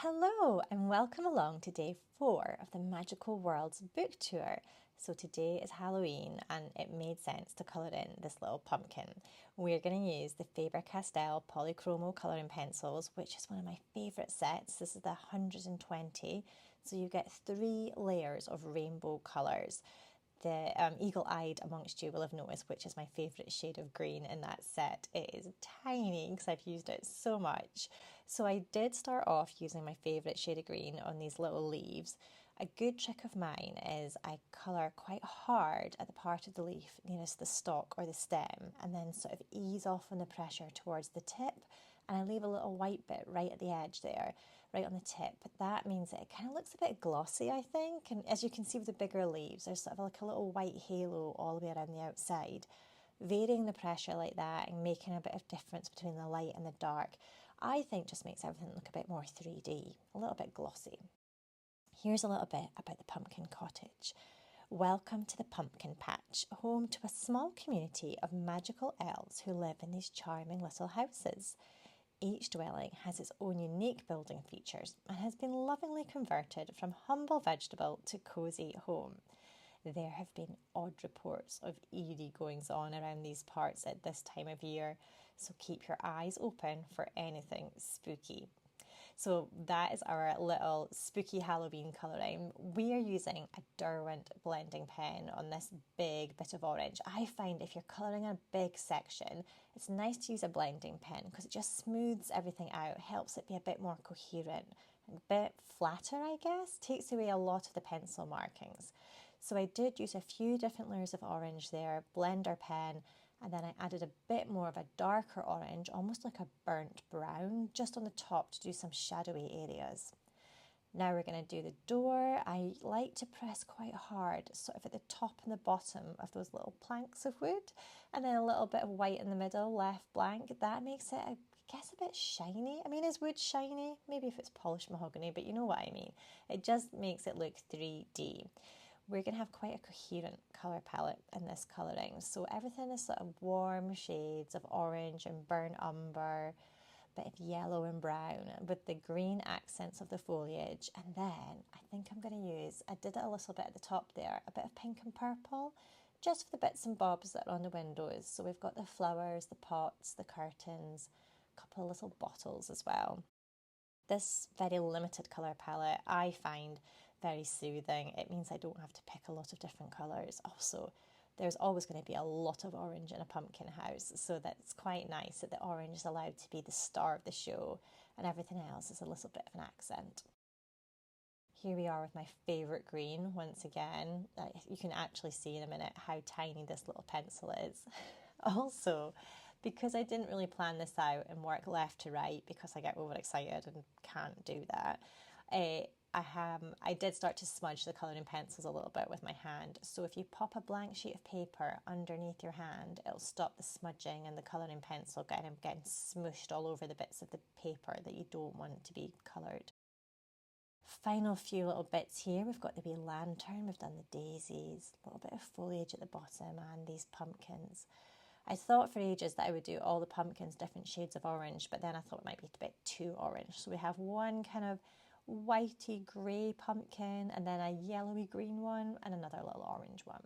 Hello and welcome along to day 4 of the Magical Worlds book tour. So today is Halloween and it made sense to colour in this little pumpkin. We're going to use the Faber Castell Polychromo colouring pencils, which is one of my favourite sets. This is the 120, so you get 3 layers of rainbow colours. The eagle-eyed amongst you will have noticed which is my favourite shade of green in that set. It is tiny because I've used it so much. So I did start off using my favourite shade of green on these little leaves. A good trick of mine is I colour quite hard at the part of the leaf nearest the stalk or the stem and then sort of ease off on the pressure towards the tip, and I leave a little white bit right at the edge there, right on the tip. That means that it kind of looks a bit glossy, I think, and as you can see with the bigger leaves, there's sort of like a little white halo all the way around the outside. Varying the pressure like that and making a bit of difference between the light and the dark, I think just makes everything look a bit more 3D, a little bit glossy. Here's a little bit about the pumpkin cottage. Welcome to the pumpkin patch, home to a small community of magical elves who live in these charming little houses. Each dwelling has its own unique building features and has been lovingly converted from humble vegetable to cosy home. There have been odd reports of eerie goings on around these parts at this time of year, so keep your eyes open for anything spooky. So that is our little spooky Halloween colouring. We are using a Derwent Bending Pen on this big bit of orange. I find if you're colouring a big section, it's nice to use a blending pen because it just smooths everything out, helps it be a bit more coherent, a bit flatter, I guess, takes away a lot of the pencil markings. So I did use a few different layers of orange there, blender pen, and then I added a bit more of a darker orange, almost like a burnt brown, just on the top to do some shadowy areas. Now we're going to do the door. I like to press quite hard, sort of at the top and the bottom of those little planks of wood, and then a little bit of white in the middle, left blank. That makes it, I guess, a bit shiny. I mean, is wood shiny? Maybe if it's polished mahogany, but you know what I mean. It just makes it look 3D. We're going to have quite a coherent colour palette in this colouring. So everything is sort of warm shades of orange and burnt umber, bit of yellow and brown with the green accents of the foliage. And then I think I'm going to use, I did it a little bit at the top there, a bit of pink and purple, just for the bits and bobs that are on the windows. So we've got the flowers, the pots, the curtains, a couple of little bottles as well. This very limited colour palette I find very soothing. It means I don't have to pick a lot of different colours. Also, there's always going to be a lot of orange in a pumpkin house, so that's quite nice that the orange is allowed to be the star of the show and everything else is a little bit of an accent. Here we are with my favourite green once again. You can actually see in a minute how tiny this little pencil is. Also, because I didn't really plan this out and work left to right because I get overexcited and can't do that, I did start to smudge the colouring pencils a little bit with my hand. So if you pop a blank sheet of paper underneath your hand, it'll stop the smudging and the colouring pencil getting smooshed all over the bits of the paper that you don't want to be coloured. Final few little bits here. We've got the wee lantern, we've done the daisies, a little bit of foliage at the bottom and these pumpkins. I thought for ages that I would do all the pumpkins different shades of orange, but then I thought it might be a bit too orange. So we have one kind of whitey grey pumpkin and then a yellowy green one and another little orange one.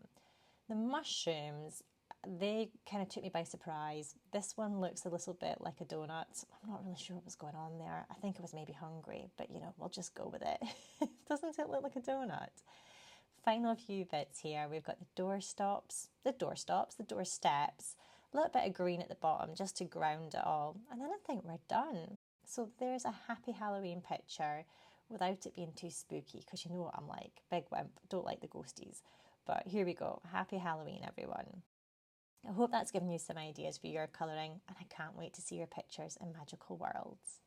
The mushrooms, they kind of took me by surprise. This one looks a little bit like a donut. I'm not really sure what was going on there. I think I was maybe hungry, but you know, we'll just go with it. Doesn't it look like a donut? Final few bits here. We've got the door steps, a little bit of green at the bottom just to ground it all. And then I think we're done. So there's a happy Halloween picture without it being too spooky, because you know what I'm like, big wimp, don't like the ghosties. But here we go. Happy Halloween, everyone. I hope that's given you some ideas for your colouring, and I can't wait to see your pictures in Magical Worlds.